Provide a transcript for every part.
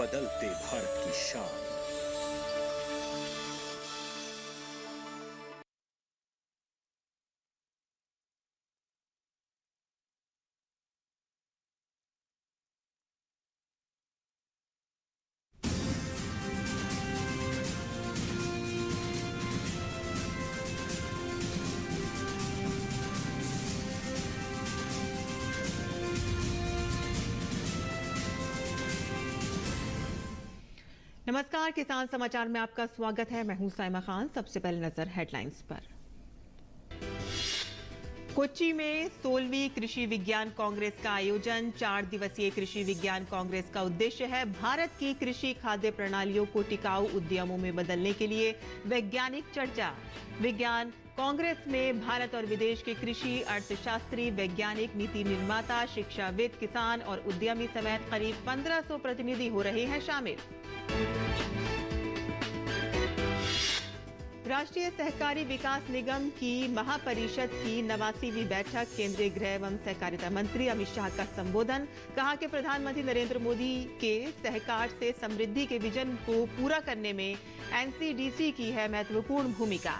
बदलते भारत की शान। नमस्कार, किसान समाचार में आपका स्वागत है। मैं हूं साइमा खान। सबसे पहले नजर हेडलाइंस पर। कोच्चि में 16वीं कृषि विज्ञान कांग्रेस का आयोजन। 4 दिवसीय कृषि विज्ञान कांग्रेस का उद्देश्य है भारत की कृषि खाद्य प्रणालियों को टिकाऊ उद्यमों में बदलने के लिए वैज्ञानिक चर्चा। विज्ञान कांग्रेस में भारत और विदेश के कृषि, अर्थशास्त्री, वैज्ञानिक, नीति निर्माता, शिक्षाविद, किसान और उद्यमी समेत करीब 1500 प्रतिनिधि हो रहे हैं शामिल। राष्ट्रीय सहकारी विकास निगम की महापरिषद की 89वीं बैठक। केंद्रीय गृह एवं सहकारिता मंत्री अमित शाह का संबोधन। कहा कि प्रधानमंत्री नरेंद्र मोदी के सहकार से समृद्धि के विजन को पूरा करने में एनसीडीसी की है महत्वपूर्ण भूमिका।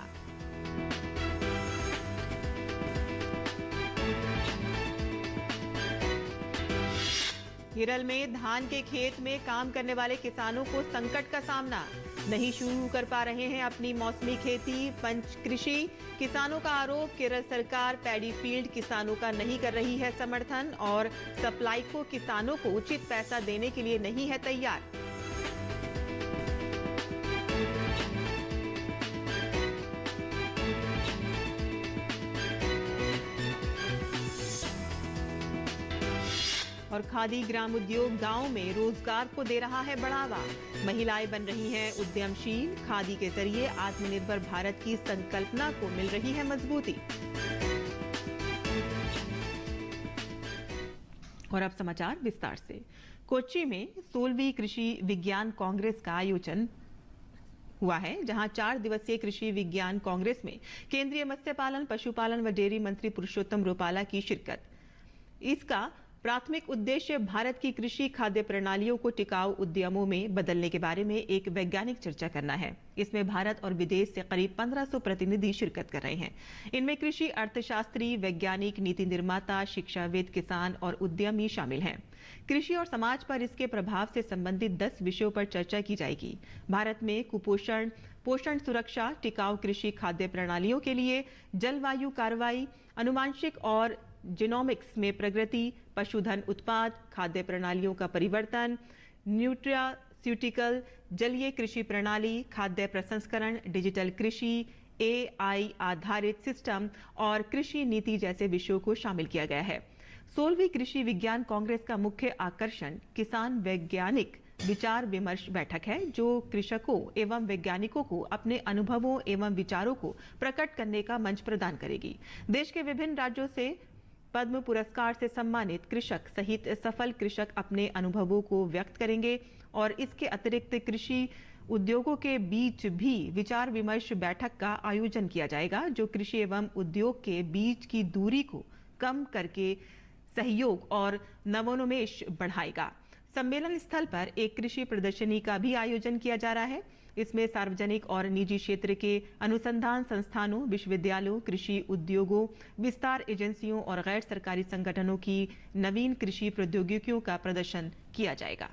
केरल में धान के खेत में काम करने वाले किसानों को संकट का सामना। नहीं शुरू कर पा रहे हैं अपनी मौसमी खेती। पंचकृषि किसानों का आरोप, केरल सरकार पैडी फील्ड किसानों का नहीं कर रही है समर्थन और सप्लाईको किसानों को उचित पैसा देने के लिए नहीं है तैयार। और खादी ग्राम उद्योग गांव में रोजगार को दे रहा है बढ़ावा। महिलाएं बन रही हैं उद्यमशील। खादी के जरिए आत्मनिर्भर भारत की संकल्पना को मिल रही है मजबूती। और अब समाचार विस्तार से। कोच्चि में 16वीं कृषि विज्ञान कांग्रेस का आयोजन हुआ है, जहां 4 दिवसीय कृषि विज्ञान कांग्रेस में केंद्रीय मत्स्य पालन, पशुपालन व डेयरी मंत्री पुरुषोत्तम रुपाला की शिरकत। इसका प्राथमिक उद्देश्य भारत की कृषि खाद्य प्रणालियों को टिकाऊ उद्यमों में बदलने के बारे में एक वैज्ञानिक चर्चा करना है। इसमें भारत और विदेश से करीब 1500 प्रतिनिधि शिरकत कर रहे हैं। इनमें कृषि अर्थशास्त्री, वैज्ञानिक, नीति निर्माता, शिक्षाविद, किसान और उद्यमी शामिल हैं। कृषि और समाज पर इसके प्रभाव से संबंधित 10 विषयों पर चर्चा की जाएगी। भारत में कुपोषण, पोषण सुरक्षा, टिकाऊ कृषि खाद्य प्रणालियों के लिए जलवायु कार्रवाई, अनुवांशिक और जीनोमिक्स में प्रगति, पशुधन उत्पाद, खाद्य प्रणालियों का परिवर्तन, न्यूट्रास्यूटिकल, जलीय कृषि प्रणाली, खाद्य प्रसंस्करण, डिजिटल कृषि, एआई आधारित सिस्टम और कृषि नीति जैसे विषयों को शामिल किया गया है। 16वीं कृषि विज्ञान कांग्रेस का मुख्य आकर्षण किसान वैज्ञानिक विचार विमर्श बैठक है, जो कृषकों एवं वैज्ञानिकों को अपने अनुभवों एवं विचारों को प्रकट करने का मंच प्रदान करेगी। देश के विभिन्न राज्यों से पद्म पुरस्कार से सम्मानित कृषक सहित सफल कृषक अपने अनुभवों को व्यक्त करेंगे और इसके अतिरिक्त कृषि उद्योगों के बीच भी विचार विमर्श बैठक का आयोजन किया जाएगा, जो कृषि एवं उद्योग के बीच की दूरी को कम करके सहयोग और नवोन्मेष बढ़ाएगा। सम्मेलन स्थल पर एक कृषि प्रदर्शनी का भी आयोजन किया जा रहा है। इसमें सार्वजनिक और निजी क्षेत्र के अनुसंधान संस्थानों, विश्वविद्यालयों, कृषि उद्योगों, विस्तार एजेंसियों और गैर सरकारी संगठनों की नवीन कृषि प्रौद्योगिकियों का प्रदर्शन किया जाएगा।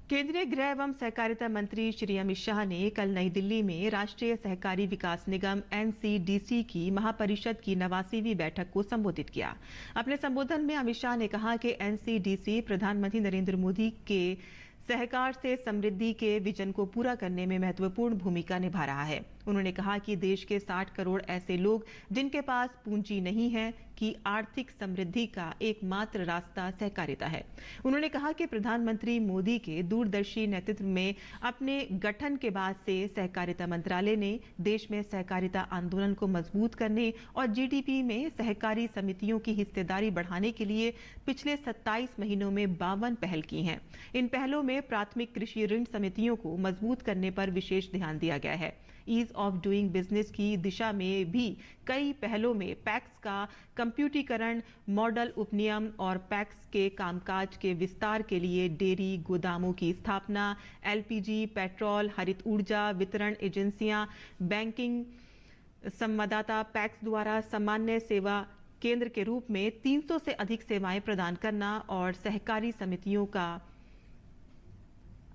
केंद्रीय गृह एवं सहकारिता मंत्री श्री अमित शाह ने कल नई दिल्ली में राष्ट्रीय सहकारी विकास निगम एनसीडीसी की महापरिषद की 89वीं बैठक को संबोधित किया। अपने संबोधन में अमित शाह ने कहा कि एनसीडीसी प्रधानमंत्री नरेंद्र मोदी के सहकार से समृद्धि के विजन को पूरा करने में महत्वपूर्ण भूमिका निभा रहा है। उन्होंने कहा कि देश के 60 करोड़ ऐसे लोग जिनके पास पूंजी नहीं है कि आर्थिक समृद्धि का एकमात्र रास्ता सहकारिता है। उन्होंने कहा कि प्रधानमंत्री मोदी के दूरदर्शी नेतृत्व में अपने गठन के बाद से सहकारिता मंत्रालय ने देश में सहकारिता आंदोलन को मजबूत करने और जीडीपी में सहकारी समितियों की हिस्सेदारी बढ़ाने के लिए पिछले 27 महीनों में 52 पहल की हैं। इन पहलों में प्राथमिक कृषि ऋण समितियों को मजबूत करने पर विशेष ध्यान दिया गया है। ईज ऑफ डूइंग बिजनेस की दिशा में भी कई पहलों में पैक्स का कंप्यूटरीकरण, मॉडल उपनियम और पैक्स के कामकाज के विस्तार के लिए डेयरी गोदामों की स्थापना, एलपीजी, पेट्रोल, हरित ऊर्जा वितरण एजेंसियां, बैंकिंग संवाददाता पैक्स द्वारा सामान्य सेवा केंद्र के रूप में 300 से अधिक सेवाएं प्रदान करना और सहकारी समितियों का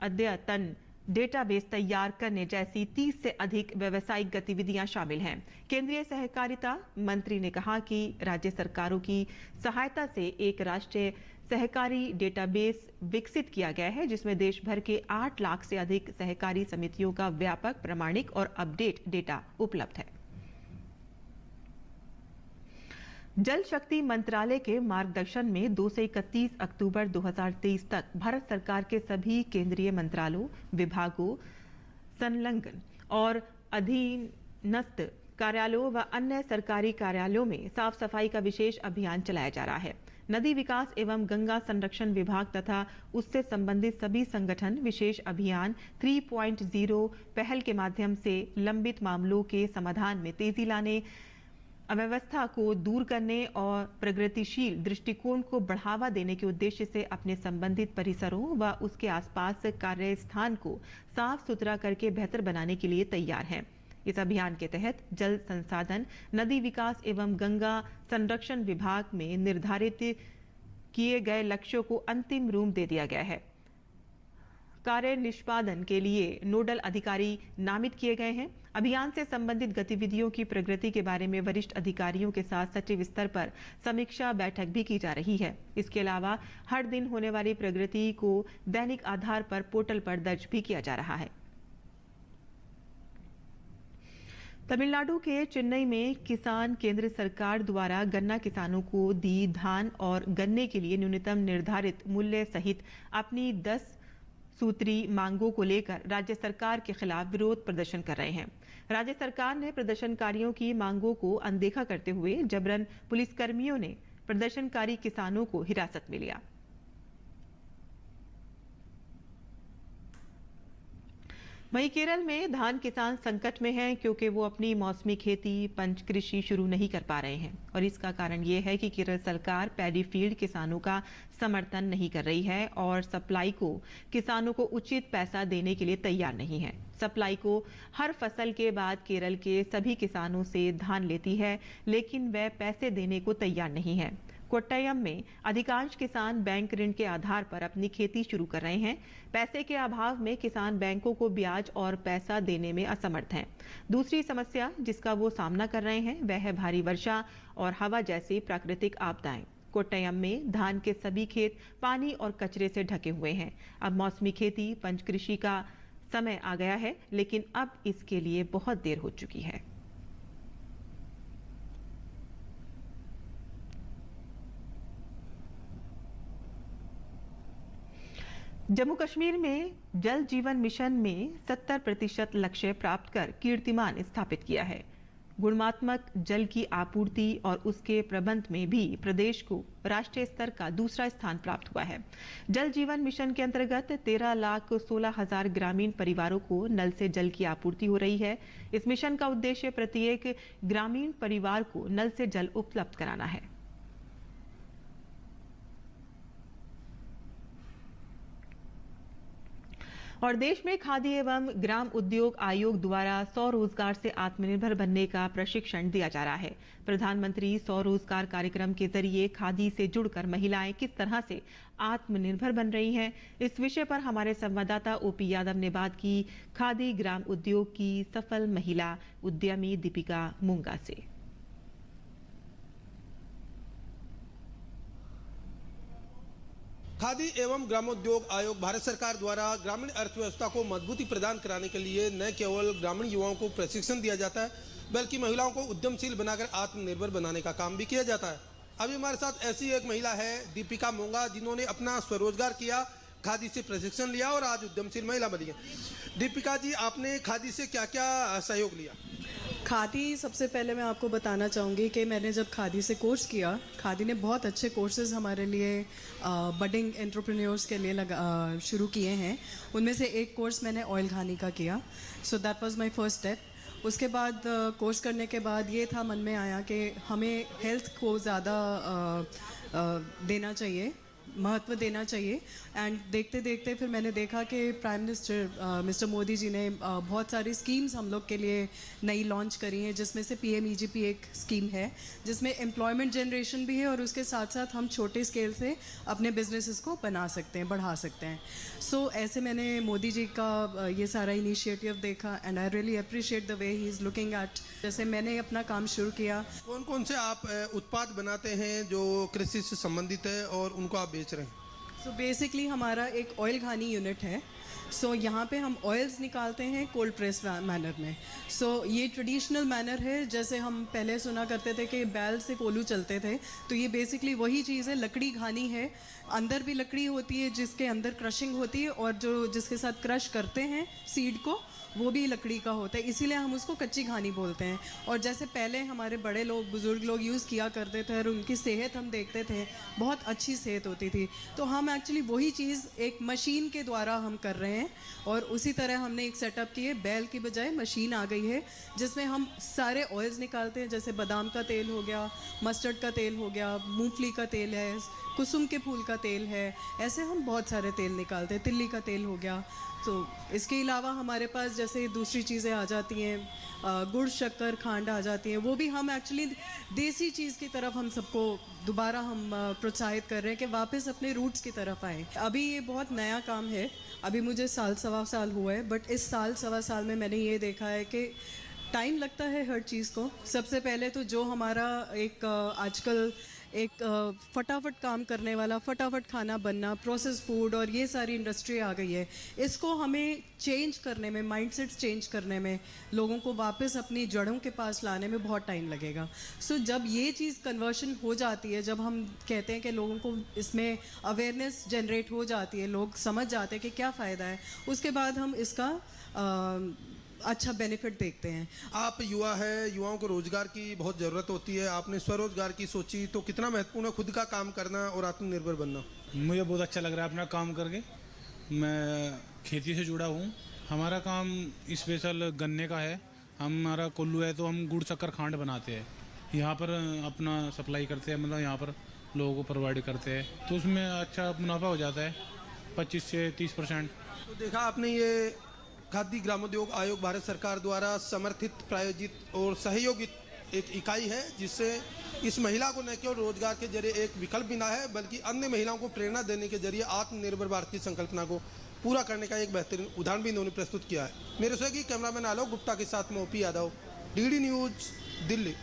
अद्यतन डेटाबेस तैयार करने जैसी 30 से अधिक व्यावसायिक गतिविधियां शामिल हैं। केंद्रीय सहकारिता मंत्री ने कहा कि राज्य सरकारों की सहायता से एक राष्ट्रीय सहकारी डेटाबेस विकसित किया गया है, जिसमें देश भर के 8 लाख से अधिक सहकारी समितियों का व्यापक, प्रामाणिक और अपडेट डेटा उपलब्ध है। जल शक्ति मंत्रालय के मार्गदर्शन में 2 से 31 अक्टूबर 2023 तक भारत सरकार के सभी केंद्रीय मंत्रालयों, विभागों, संलग्न और अधीनस्थ कार्यालयों व अन्य सरकारी कार्यालयों में साफ सफाई का विशेष अभियान चलाया जा रहा है। नदी विकास एवं गंगा संरक्षण विभाग तथा उससे संबंधित सभी संगठन विशेष अभियान 3.0 पहल के माध्यम से लंबित मामलों के समाधान में तेजी लाने, अव्यवस्था को दूर करने और प्रगतिशील दृष्टिकोण को बढ़ावा देने के उद्देश्य से अपने संबंधित परिसरों व उसके आसपास कार्य स्थान को साफ सुथरा करके बेहतर बनाने के लिए तैयार हैं। इस अभियान के तहत जल संसाधन, नदी विकास एवं गंगा संरक्षण विभाग में निर्धारित किए गए लक्ष्यों को अंतिम रूप दे दिया गया है। कार्य निष्पादन के लिए नोडल अधिकारी नामित किए गए हैं। अभियान से संबंधित गतिविधियों की प्रगति के बारे में वरिष्ठ अधिकारियों के साथ सचिव स्तर पर समीक्षा बैठक भी की जा रही है। इसके अलावा हर दिन होने वाली प्रगति को दैनिक आधार पर पोर्टल पर दर्ज भी किया जा रहा है। तमिलनाडु के चेन्नई में किसान केंद्र सरकार द्वारा गन्ना किसानों को दी धान और गन्ने के लिए न्यूनतम निर्धारित मूल्य सहित अपनी 10 सूत्री मांगों को लेकर राज्य सरकार के खिलाफ विरोध प्रदर्शन कर रहे हैं। राज्य सरकार ने प्रदर्शनकारियों की मांगों को अनदेखा करते हुए जबरन पुलिसकर्मियों ने प्रदर्शनकारी किसानों को हिरासत में लिया। वहीं केरल में धान किसान संकट में हैं क्योंकि वो अपनी मौसमी खेती पंचकृषि शुरू नहीं कर पा रहे हैं और इसका कारण ये है कि केरल सरकार पैडी फील्ड किसानों का समर्थन नहीं कर रही है और सप्लाई को किसानों को उचित पैसा देने के लिए तैयार नहीं है। सप्लाई को हर फसल के बाद केरल के सभी किसानों से धान लेती है, लेकिन वह पैसे देने को तैयार नहीं है। कोट्टयम में अधिकांश किसान बैंक ऋण के आधार पर अपनी खेती शुरू कर रहे हैं। पैसे के अभाव में किसान बैंकों को ब्याज और पैसा देने में असमर्थ हैं। दूसरी समस्या जिसका वो सामना कर रहे हैं वह है भारी वर्षा और हवा जैसी प्राकृतिक आपदाएं। कोट्टयम में धान के सभी खेत पानी और कचरे से ढके हुए हैं। अब मौसमी खेती पंचकृषि का समय आ गया है, लेकिन अब इसके लिए बहुत देर हो चुकी है। जम्मू कश्मीर में जल जीवन मिशन में 70% लक्ष्य प्राप्त कर कीर्तिमान स्थापित किया है। गुणात्मक जल की आपूर्ति और उसके प्रबंध में भी प्रदेश को राष्ट्रीय स्तर का दूसरा स्थान प्राप्त हुआ है। जल जीवन मिशन के अंतर्गत 13,16,000 ग्रामीण परिवारों को नल से जल की आपूर्ति हो रही है। इस मिशन का उद्देश्य प्रत्येक ग्रामीण परिवार को नल से जल उपलब्ध कराना है। और देश में खादी एवं ग्राम उद्योग आयोग द्वारा स्वरोजगार से आत्मनिर्भर बनने का प्रशिक्षण दिया जा रहा है। प्रधानमंत्री स्वरोजगार कार्यक्रम के जरिए खादी से जुड़कर महिलाएं किस तरह से आत्मनिर्भर बन रही हैं, इस विषय पर हमारे संवाददाता ओपी यादव ने बात की खादी ग्राम उद्योग की सफल महिला उद्यमी दीपिका मुंगा से। खादी एवं ग्रामोद्योग आयोग भारत सरकार द्वारा ग्रामीण अर्थव्यवस्था को मजबूती प्रदान कराने के लिए न केवल ग्रामीण युवाओं को प्रशिक्षण दिया जाता है, बल्कि महिलाओं को उद्यमशील बनाकर आत्मनिर्भर बनाने का काम भी किया जाता है। अभी हमारे साथ ऐसी एक महिला है दीपिका मुंगा, जिन्होंने अपना स्वरोजगार किया, खादी से प्रशिक्षण लिया और आज उद्यमशील महिला बनी है। दीपिका जी, आपने खादी से क्या क्या सहयोग लिया? खादी, सबसे पहले मैं आपको बताना चाहूँगी कि मैंने जब खादी से कोर्स किया, खादी ने बहुत अच्छे कोर्सेज हमारे लिए बडिंग एंटरप्रेन्योर्स के लिए शुरू किए हैं। उनमें से एक कोर्स मैंने ऑयल खानी का किया, so that was my first step. उसके बाद कोर्स करने के बाद ये था मन में आया कि हमें हेल्थ को ज़्यादा देना चाहिए, महत्व देना चाहिए। एंड देखते देखते फिर मैंने देखा कि prime minister mister Modi ji ने बहुत सारी स्कीम्स हम लोग के लिए नई लॉन्च करी हैं, जिसमें से PMEGP एक स्कीम है जिसमें एम्प्लॉयमेंट जनरेशन भी है और उसके साथ साथ हम छोटे स्केल से अपने बिजनेसेस को बना सकते हैं, बढ़ा सकते हैं। सो ऐसे मैंने मोदी जी का ये सारा इनिशिएटिव देखा and I really appreciate the way he is looking at. जैसे मैंने अपना काम शुरू किया। कौन कौन से आप उत्पाद बनाते हैं जो कृषि से संबंधित है और उनको आप बेच रहे हैं? सो बेसिकली हमारा एक ऑयल घानी यूनिट है। सो यहाँ पे हम ऑयल्स निकालते हैं कोल्ड प्रेस मैनर में। सो ये ट्रेडिशनल मैनर है, जैसे हम पहले सुना करते थे कि बैल से कोलू चलते थे, तो ये बेसिकली वही चीज़ है। लकड़ी घानी है, अंदर भी लकड़ी होती है जिसके अंदर क्रशिंग होती है और जो जिसके साथ क्रश करते हैं सीड को वो भी लकड़ी का होता है, इसीलिए हम उसको कच्ची घानी बोलते हैं। और जैसे पहले हमारे बड़े लोग, बुज़ुर्ग लोग यूज़ किया करते थे और उनकी सेहत हम देखते थे, बहुत अच्छी सेहत होती थी। तो हम एक्चुअली वही चीज़ एक मशीन के द्वारा हम कर रहे हैं और उसी तरह हमने एक सेटअप किए। बैल की बजाय मशीन आ गई है जिसमें हम सारे ऑयल्स निकालते हैं, जैसे बादाम का तेल हो गया, मस्टर्ड का तेल हो गया, मूंगफली का तेल है, कुसुम के फूल का तेल है, ऐसे हम बहुत सारे तेल निकालते हैं, तिल्ली का तेल हो गया। तो इसके अलावा हमारे पास जैसे दूसरी चीज़ें आ जाती हैं, गुड़, शक्कर, खांड आ जाती हैं, वो भी हम एक्चुअली देसी चीज़ की तरफ हम सबको दोबारा हम प्रोत्साहित कर रहे हैं कि वापस अपने रूट्स की तरफ आए। अभी ये बहुत नया काम है, अभी मुझे साल सवा साल हुआ है, बट इस साल सवा साल में मैंने ये देखा है कि टाइम लगता है हर चीज़ को। सबसे पहले तो जो हमारा एक आजकल एक फटाफट काम करने वाला, फटाफट खाना बनना, प्रोसेस फूड और ये सारी इंडस्ट्री आ गई है, इसको हमें चेंज करने में, माइंडसेट चेंज करने में, लोगों को वापस अपनी जड़ों के पास लाने में बहुत टाइम लगेगा। सो जब ये चीज़ कन्वर्शन हो जाती है, जब हम कहते हैं कि लोगों को इसमें अवेयरनेस जनरेट हो जाती है, लोग समझ जाते हैं कि क्या फ़ायदा है, उसके बाद हम इसका अच्छा बेनिफिट देखते हैं। आप युवा है, युवाओं को रोजगार की बहुत ज़रूरत होती है, आपने स्वरोजगार की सोची, तो कितना महत्वपूर्ण है खुद का काम करना और आत्मनिर्भर बनना? मुझे बहुत अच्छा लग रहा है अपना काम करके। मैं खेती से जुड़ा हूँ। हमारा काम स्पेशल गन्ने का है। हमारा कोल्लू है तो हम गुड़, शक्कर, खांड बनाते हैं, यहाँ पर अपना सप्लाई करते हैं, मतलब यहाँ पर लोगों को प्रोवाइड करते हैं, तो उसमें अच्छा मुनाफा हो जाता है 25 से 30%। तो देखा आपने, ये खादी ग्रामोद्योग आयोग भारत सरकार द्वारा समर्थित, प्रायोजित और सहयोगित एक इकाई है, जिससे इस महिला को न केवल रोजगार के जरिए एक विकल्प मिला है, बल्कि अन्य महिलाओं को प्रेरणा देने के जरिए आत्मनिर्भर भारत की संकल्पना को पूरा करने का एक बेहतरीन उदाहरण भी इन्होंने प्रस्तुत किया है। मेरे सहयोगी कैमरामैन आलोक गुप्ता के साथ में OP Yadav, DD news, Delhi.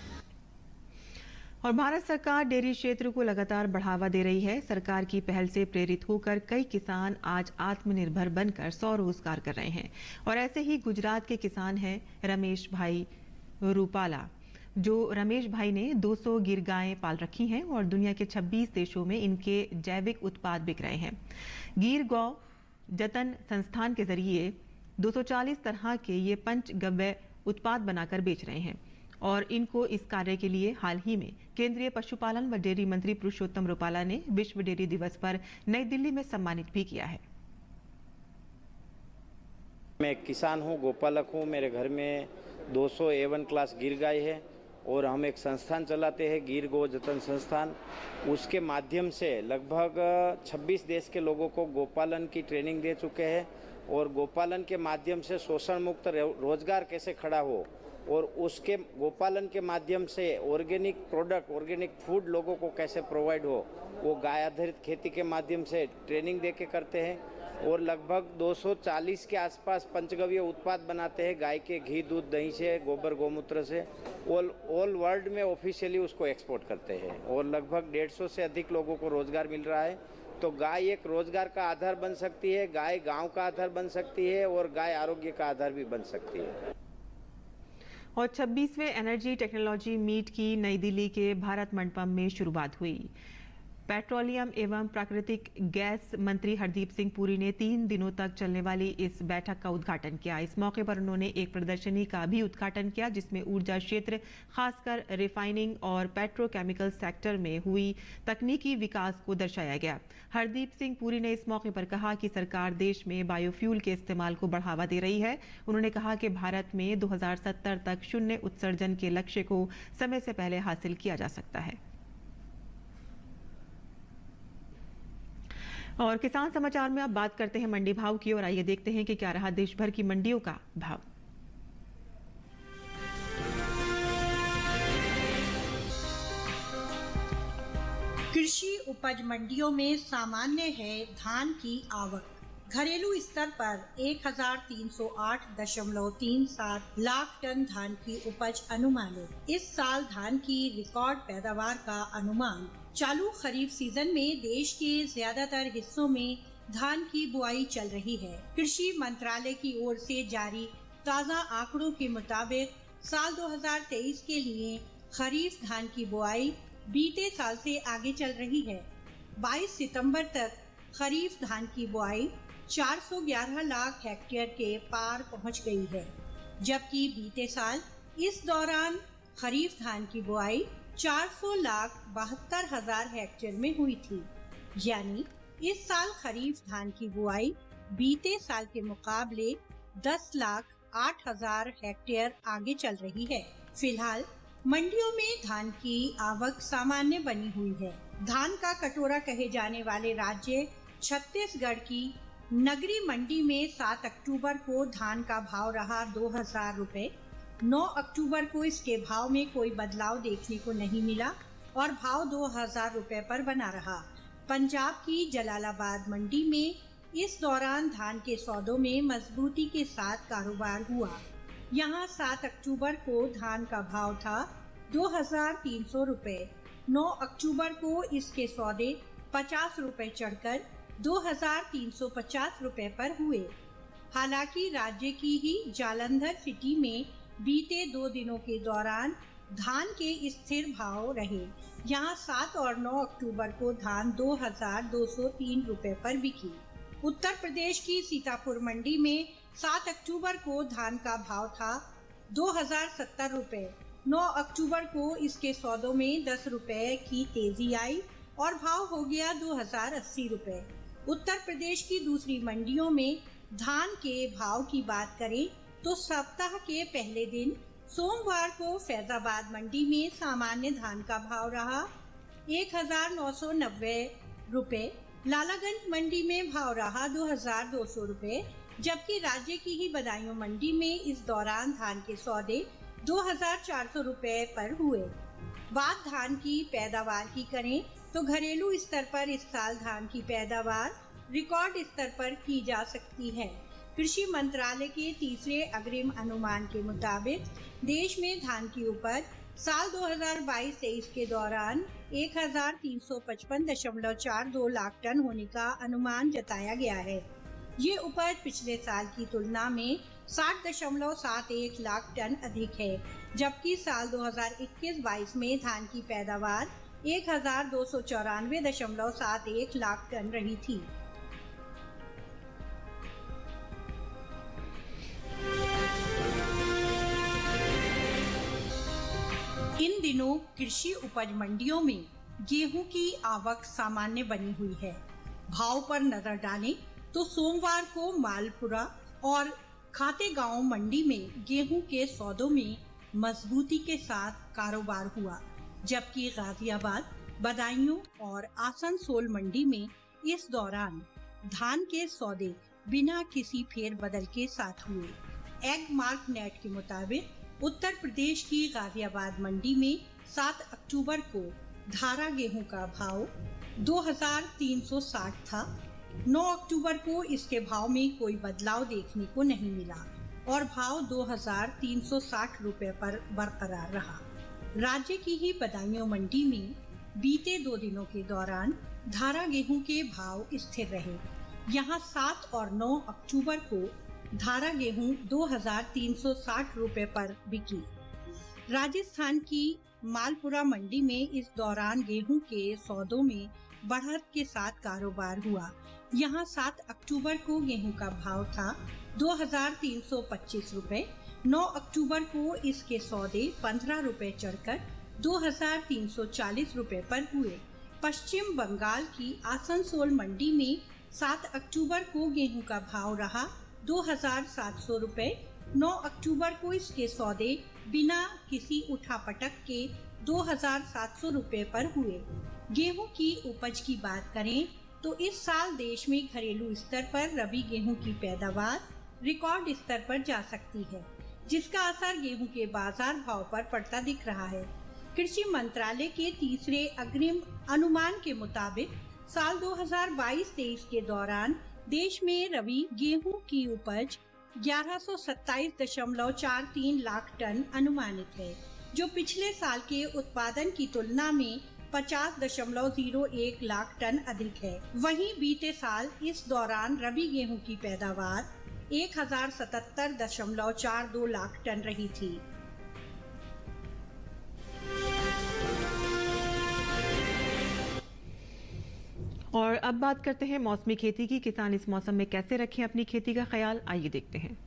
और भारत सरकार डेयरी क्षेत्र को लगातार बढ़ावा दे रही है। सरकार की पहल से प्रेरित होकर कई किसान आज आत्मनिर्भर बनकर स्वरोजगार कर रहे हैं। और ऐसे ही गुजरात के किसान हैं रमेश भाई रूपाला, जो रमेश भाई ने 200 गिर गायें पाल रखी हैं और दुनिया के 26 देशों में इनके जैविक उत्पाद बिक रहे हैं। गिर गौ जतन संस्थान के जरिए 240 तरह के ये पंचगव्य उत्पाद बनाकर बेच रहे हैं और इनको इस कार्य के लिए हाल ही में केंद्रीय पशुपालन व डेयरी मंत्री पुरुषोत्तम रूपाला ने विश्व डेयरी दिवस पर नई दिल्ली में सम्मानित भी किया है। मैं एक किसान हूँ, गोपालक हूँ। मेरे घर में 200 A1 क्लास गिर गाय है और हम एक संस्थान चलाते हैं, गिर गौ जतन संस्थान। उसके माध्यम से लगभग 26 देश के लोगों को गोपालन की ट्रेनिंग दे चुके हैं और गोपालन के माध्यम से शोषण मुक्त रोजगार कैसे खड़ा हो और उसके गोपालन के माध्यम से ऑर्गेनिक प्रोडक्ट, ऑर्गेनिक फूड लोगों को कैसे प्रोवाइड हो, वो गाय आधारित खेती के माध्यम से ट्रेनिंग दे के करते हैं। और लगभग 240 के आसपास पंचगव्य उत्पाद बनाते हैं, गाय के घी, दूध, दही से, गोबर, गोमूत्र से। ऑल वर्ल्ड में ऑफिशियली उसको एक्सपोर्ट करते हैं और लगभग 150 से अधिक लोगों को रोजगार मिल रहा है। तो गाय एक रोजगार का आधार बन सकती है, गाय गाँव का आधार बन सकती है और गाय आरोग्य का आधार भी बन सकती है। और 26वें एनर्जी टेक्नोलॉजी मीट की नई दिल्ली के भारत मंडपम में शुरुआत हुई। पेट्रोलियम एवं प्राकृतिक गैस मंत्री हरदीप सिंह पुरी ने 3 दिनों तक चलने वाली इस बैठक का उद्घाटन किया। इस मौके पर उन्होंने एक प्रदर्शनी का भी उद्घाटन किया, जिसमें ऊर्जा क्षेत्र, खासकर रिफाइनिंग और पेट्रोकेमिकल सेक्टर में हुई तकनीकी विकास को दर्शाया गया। हरदीप सिंह पुरी ने इस मौके पर कहा कि सरकार देश में बायोफ्यूल के इस्तेमाल को बढ़ावा दे रही है। उन्होंने कहा कि भारत में 2070 तक शून्य उत्सर्जन के लक्ष्य को समय से पहले हासिल किया जा सकता है। और किसान समाचार में अब बात करते हैं मंडी भाव की और आइए देखते हैं कि क्या रहा देश भर की मंडियों का भाव। कृषि उपज मंडियों में सामान्य है धान की आवक। घरेलू स्तर पर 1308.37 लाख टन धान की उपज अनुमानित। इस साल धान की रिकॉर्ड पैदावार का अनुमान। चालू खरीफ सीजन में देश के ज्यादातर हिस्सों में धान की बुआई चल रही है। कृषि मंत्रालय की ओर से जारी ताज़ा आंकड़ों के मुताबिक साल 2023 के लिए खरीफ धान की बुआई बीते साल से आगे चल रही है। 22 सितंबर तक खरीफ धान की बुआई 411 लाख हेक्टेयर के पार पहुंच गई है, जबकि बीते साल इस दौरान खरीफ धान की बुआई 400,72,000 हेक्टेयर में हुई थी। यानी इस साल खरीफ धान की बुआई बीते साल के मुकाबले 10,08,000 हेक्टेयर आगे चल रही है। फिलहाल मंडियों में धान की आवक सामान्य बनी हुई है। धान का कटोरा कहे जाने वाले राज्य छत्तीसगढ़ की नगरी मंडी में 7 अक्टूबर को धान का भाव रहा 2,000 रुपए। 9 अक्टूबर को इसके भाव में कोई बदलाव देखने को नहीं मिला और भाव 2,000 रुपए पर बना रहा। पंजाब की जलालाबाद मंडी में इस दौरान धान के सौदों में मजबूती के साथ कारोबार हुआ। यहाँ 7 अक्टूबर को धान का भाव था 2,300 रुपए। 9 अक्टूबर को इसके सौदे 50 रुपए चढ़कर 2,350 रुपए पर हुए। हालांकि राज्य की ही जालंधर सिटी में बीते 2 दिनों के दौरान धान के स्थिर भाव रहे। यहाँ 7 और 9 अक्टूबर को धान 2,203 रुपए पर बिकी। उत्तर प्रदेश की सीतापुर मंडी में 7 अक्टूबर को धान का भाव था 2,070 रुपए। 9 अक्टूबर को इसके सौदों में 10 रुपए की तेजी आई और भाव हो गया 2,080 रुपए। उत्तर प्रदेश की दूसरी मंडियों में धान के भाव की बात करें तो सप्ताह के पहले दिन सोमवार को फैजाबाद मंडी में सामान्य धान का भाव रहा 1,990 रुपए। लालागंज मंडी में भाव रहा 2,200 रुपए, जबकि राज्य की ही बदायूं मंडी में इस दौरान धान के सौदे 2,400 रुपए पर हुए। बात धान की पैदावार की करें तो घरेलू स्तर पर इस साल धान की पैदावार रिकॉर्ड स्तर पर की जा सकती है। कृषि मंत्रालय के तीसरे अग्रिम अनुमान के मुताबिक देश में धान की उपज साल 2022-23 के दौरान 1,355.42 लाख टन होने का अनुमान जताया गया है। ये उपज पिछले साल की तुलना में 60.71 लाख टन अधिक है, जबकि साल 2021-22 में धान की पैदावार 1,294.71 लाख टन रही थी। इन दिनों कृषि उपज मंडियों में गेहूं की आवक सामान्य बनी हुई है। भाव पर नजर डालें तो सोमवार को मालपुरा और खातेगांव मंडी में गेहूं के सौदों में मजबूती के साथ कारोबार हुआ, जबकि गाजियाबाद, बदायूं और आसनसोल मंडी में इस दौरान धान के सौदे बिना किसी फेरबदल के साथ हुए। एग मार्क नेट के मुताबिक उत्तर प्रदेश की गाजियाबाद मंडी में 7 अक्टूबर को धारा गेहूं का भाव 2,360 था। 9 अक्टूबर को इसके भाव में कोई बदलाव देखने को नहीं मिला और भाव 2,360 रुपए पर बरकरार रहा। राज्य की ही बदायूं मंडी में बीते 2 दिनों के दौरान धारा गेहूं के भाव स्थिर रहे। यहाँ 7 और 9 अक्टूबर को धारा गेहूं 2,360 रुपए पर बिकी। राजस्थान की मालपुरा मंडी में इस दौरान गेहूं के सौदों में बढ़त के साथ कारोबार हुआ। यहाँ 7 अक्टूबर को गेहूं का भाव था 2,325 रुपए। 9 अक्टूबर को इसके सौदे 15 रुपए चढ़कर 2,340 रुपए पर हुए। पश्चिम बंगाल की आसनसोल मंडी में 7 अक्टूबर को गेहूं का भाव रहा 2,700 रुपए। 9 अक्टूबर को इसके सौदे बिना किसी उठापटक के 2,700 रुपए पर हुए। गेहूं की उपज की बात करें तो इस साल देश में घरेलू स्तर पर रबी गेहूं की पैदावार रिकॉर्ड स्तर पर जा सकती है, जिसका असर गेहूं के बाजार भाव पर पड़ता दिख रहा है। कृषि मंत्रालय के तीसरे अग्रिम अनुमान के मुताबिक साल 2022-23 के दौरान देश में रबी गेहूं की उपज 1127.43 लाख टन अनुमानित है, जो पिछले साल के उत्पादन की तुलना में 50.01 लाख टन अधिक है। वहीं बीते साल इस दौरान रबी गेहूं की पैदावार 1077.42 लाख टन रही थी। और अब बात करते हैं मौसमी खेती की। किसान इस मौसम में कैसे रखें अपनी खेती का ख्याल, आइए देखते हैं।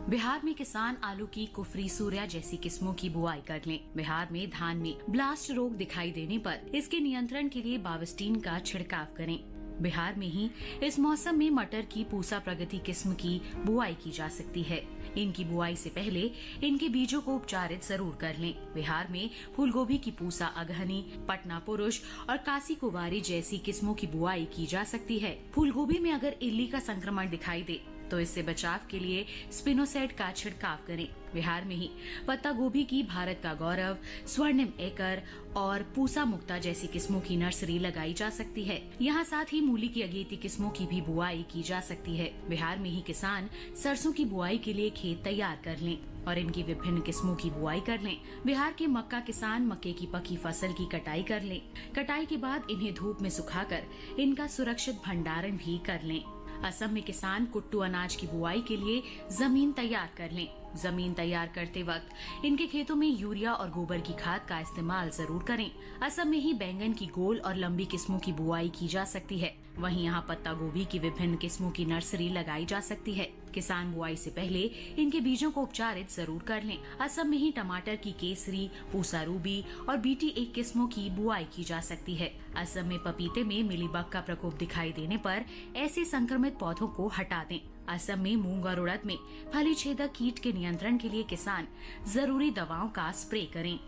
बिहार में किसान आलू की कुफरी सूर्या जैसी किस्मों की बुआई कर लें। बिहार में धान में ब्लास्ट रोग दिखाई देने पर इसके नियंत्रण के लिए बावस्टीन का छिड़काव करें। बिहार में ही इस मौसम में मटर की पूसा प्रगति किस्म की बुआई की जा सकती है। इनकी बुआई से पहले इनके बीजों को उपचारित जरूर कर लें। बिहार में फूलगोभी की पूसा अगहनी, पटना पुरुष और कासी कुवारी जैसी किस्मों की बुआई की जा सकती है। फूलगोभी में अगर इल्ली का संक्रमण दिखाई दे तो इससे बचाव के लिए स्पिनोसाइड का छिड़काव करें। बिहार में ही पत्ता गोभी की भारत का गौरव, स्वर्णिम एकर और पूसा मुक्ता जैसी किस्मों की नर्सरी लगाई जा सकती है। यहाँ साथ ही मूली की अगेती किस्मों की भी बुआई की जा सकती है। बिहार में ही किसान सरसों की बुआई के लिए खेत तैयार कर लें और इनकी विभिन्न किस्मों की बुआई कर लें। बिहार के मक्का किसान मक्के की पकी फसल की कटाई कर लें। कटाई के बाद इन्हें धूप में सुखाकर इनका सुरक्षित भंडारण भी कर लें। असम में किसान कुट्टू अनाज की बुआई के लिए जमीन तैयार कर लें। जमीन तैयार करते वक्त इनके खेतों में यूरिया और गोबर की खाद का इस्तेमाल जरूर करें। असम में ही बैंगन की गोल और लंबी किस्मों की बुआई की जा सकती है। वहीं यहाँ पत्ता गोभी की विभिन्न किस्मों की नर्सरी लगाई जा सकती है। किसान बुआई से पहले इनके बीजों को उपचारित जरूर कर लें। असम में ही टमाटर की केसरी, पूसा रूबी और BT1 किस्मों की बुआई की जा सकती है। असम में पपीते में मिलीबग का प्रकोप दिखाई देने पर ऐसे संक्रमित पौधों को हटा दें। असम में मूंग और उड़द में फली छेदक कीट के नियंत्रण के लिए किसान जरूरी दवाओं का स्प्रे करें।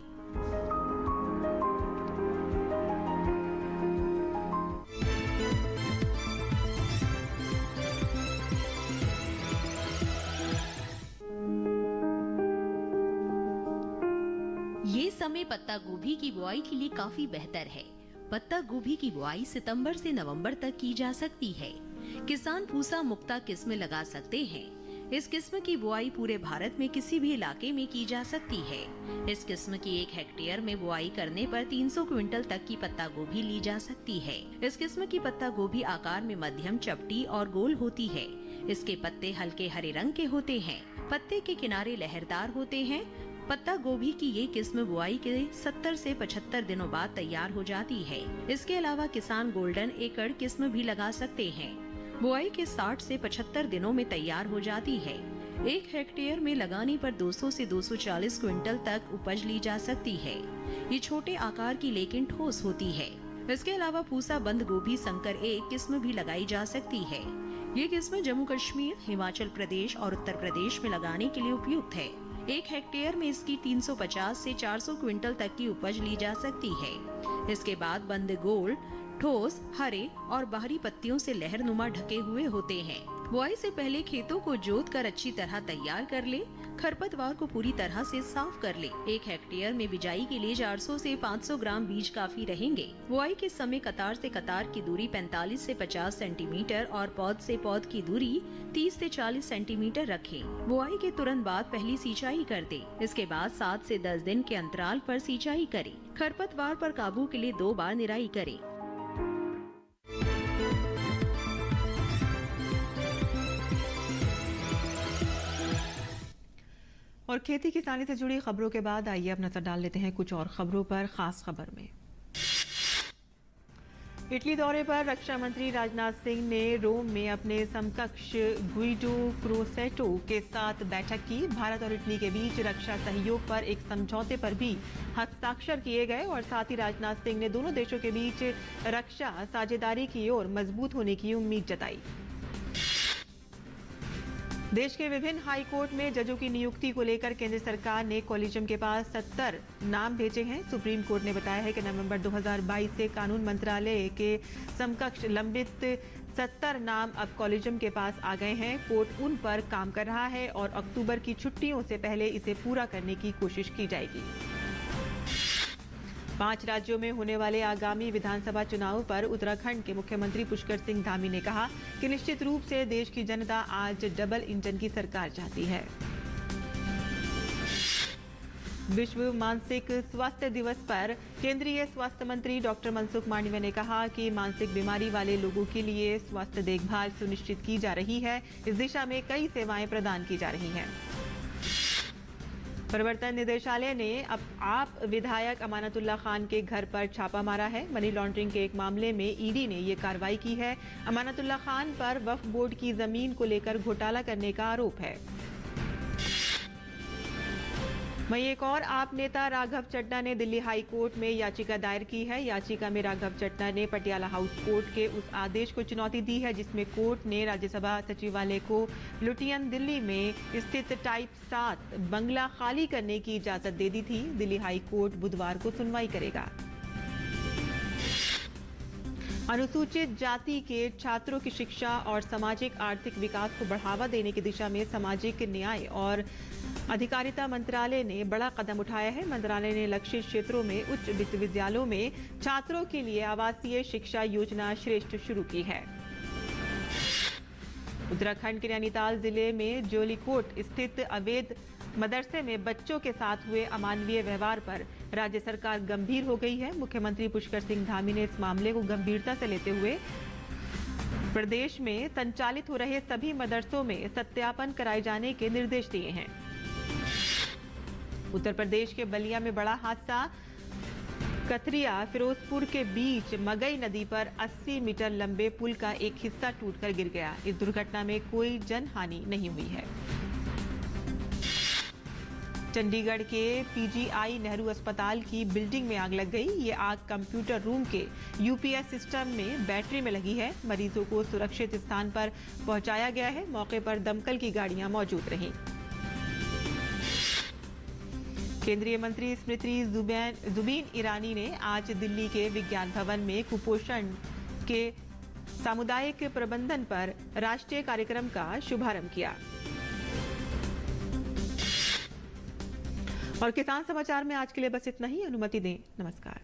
ये समय पत्ता गोभी की बुआई के लिए काफी बेहतर है। पत्ता गोभी की बुआई सितंबर से नवंबर तक की जा सकती है। किसान पूसा मुक्ता किस्म लगा सकते हैं। इस किस्म की बुआई पूरे भारत में किसी भी इलाके में की जा सकती है। इस किस्म की 1 हेक्टेयर में बुआई करने पर 300 क्विंटल तक की पत्ता गोभी ली जा सकती है। इस किस्म की पत्ता गोभी आकार में मध्यम, चपटी और गोल होती है। इसके पत्ते हल्के हरे रंग के होते हैं। पत्ते के किनारे लहरदार होते हैं। पत्ता गोभी की ये किस्म बुआई के 70 से 75 दिनों बाद तैयार हो जाती है। इसके अलावा किसान गोल्डन एकड़ किस्म भी लगा सकते हैं। बुआई के 60 से 75 दिनों में तैयार हो जाती है। 1 हेक्टेयर में लगाने पर 200 से 240 क्विंटल तक उपज ली जा सकती है। ये छोटे आकार की लेकिन ठोस होती है। इसके अलावा पूसा बंद गोभी संकर 1 किस्म भी लगाई जा सकती है। ये किस्म जम्मू कश्मीर, हिमाचल प्रदेश और उत्तर प्रदेश में लगाने के लिए उपयुक्त है। 1 हेक्टेयर में इसकी 350 से 400 क्विंटल तक की उपज ली जा सकती है। इसके बाद बंद गोल, ठोस, हरे और बाहरी पत्तियों से लहरनुमा ढके हुए होते हैं। बुआई से पहले खेतों को जोत कर अच्छी तरह तैयार कर ले। खरपतवार को पूरी तरह से साफ कर ले। 1 हेक्टेयर में बिजाई के लिए 400 से 500 ग्राम बीज काफी रहेंगे। बुआई के समय कतार से कतार की दूरी 45 से 50 सेंटीमीटर और पौध से पौध की दूरी 30 से 40 सेंटीमीटर रखें। बुआई के तुरंत बाद पहली सिंचाई कर दे। इसके बाद 7 से 10 दिन के अंतराल पर सिंचाई करें। खरपतवार पर काबू के लिए 2 बार निराई करें। और खेती किसानी से जुड़ी खबरों के बाद आइए अब नजर डाल लेते हैं कुछ और खबरों पर। खास खबर में इटली दौरे पर रक्षा मंत्री राजनाथ सिंह ने रोम में अपने समकक्ष गुइडो क्रोसेटो के साथ बैठक की। भारत और इटली के बीच रक्षा सहयोग पर एक समझौते पर भी हस्ताक्षर किए गए और साथ ही राजनाथ सिंह ने दोनों देशों के बीच रक्षा साझेदारी की ओर मजबूत होने की उम्मीद जताई। देश के विभिन्न हाई कोर्ट में जजों की नियुक्ति को लेकर केंद्र सरकार ने कॉलेजियम के पास 70 नाम भेजे हैं। सुप्रीम कोर्ट ने बताया है कि नवंबर 2022 से कानून मंत्रालय के समकक्ष लंबित 70 नाम अब कॉलेजियम के पास आ गए हैं। कोर्ट उन पर काम कर रहा है और अक्टूबर की छुट्टियों से पहले इसे पूरा करने की कोशिश की जाएगी। 5 राज्यों में होने वाले आगामी विधानसभा चुनाव पर उत्तराखंड के मुख्यमंत्री पुष्कर सिंह धामी ने कहा कि निश्चित रूप से देश की जनता आज डबल इंजन की सरकार चाहती है। विश्व मानसिक स्वास्थ्य दिवस पर केंद्रीय स्वास्थ्य मंत्री डॉक्टर मनसुख मांडविया ने कहा कि मानसिक बीमारी वाले लोगों के लिए स्वास्थ्य देखभाल सुनिश्चित की जा रही है। इस दिशा में कई सेवाएं प्रदान की जा रही हैं। प्रवर्तन निदेशालय ने अब आप विधायक अमानतुल्लाह खान के घर पर छापा मारा है। मनी लॉन्ड्रिंग के एक मामले में ईडी ने ये कार्रवाई की है। अमानतुल्लाह खान पर वक्फ बोर्ड की जमीन को लेकर घोटाला करने का आरोप है। वहीं एक और आप नेता राघव चड्ढा ने दिल्ली हाई कोर्ट में याचिका दायर की है। याचिका में राघव चड्ढा ने पटियाला हाउस कोर्ट के उस आदेश को चुनौती दी है जिसमें कोर्ट ने राज्यसभा सचिवालय को लुटियन दिल्ली में स्थित टाइप 7 बंगला खाली करने की इजाजत दे दी थी। दिल्ली हाई कोर्ट बुधवार को सुनवाई करेगा। अनुसूचित जाति के छात्रों की शिक्षा और सामाजिक आर्थिक विकास को बढ़ावा देने की दिशा में सामाजिक न्याय और अधिकारिता मंत्रालय ने बड़ा कदम उठाया है। मंत्रालय ने लक्षित क्षेत्रों में उच्च विश्वविद्यालयों में छात्रों के लिए आवासीय शिक्षा योजना श्रेष्ठ शुरू की है। उत्तराखंड के नैनीताल जिले में जोलीकोट स्थित अवैध मदरसे में बच्चों के साथ हुए अमानवीय व्यवहार पर राज्य सरकार गंभीर हो गई है। मुख्यमंत्री पुष्कर सिंह धामी ने इस मामले को गंभीरता से लेते हुए प्रदेश में संचालित हो रहे सभी मदरसों में सत्यापन कराए जाने के निर्देश दिए हैं। उत्तर प्रदेश के बलिया में बड़ा हादसा। कथरिया फिरोजपुर के बीच मगई नदी पर 80 मीटर लंबे पुल का एक हिस्सा टूटकर गिर गया। इस दुर्घटना में कोई जनहानि नहीं हुई है। चंडीगढ़ के पीजीआई नेहरू अस्पताल की बिल्डिंग में आग लग गई। ये आग कंप्यूटर रूम के यूपीएस सिस्टम में बैटरी में लगी है। मरीजों को सुरक्षित स्थान पर पहुंचाया गया है। मौके पर दमकल की गाड़ियां मौजूद रहीं। केंद्रीय मंत्री स्मृति जुबिन ईरानी ने आज दिल्ली के विज्ञान भवन में कुपोषण के सामुदायिक प्रबंधन पर राष्ट्रीय कार्यक्रम का शुभारंभ किया। और किसान समाचार में आज के लिए बस इतना ही। अनुमति दें। नमस्कार।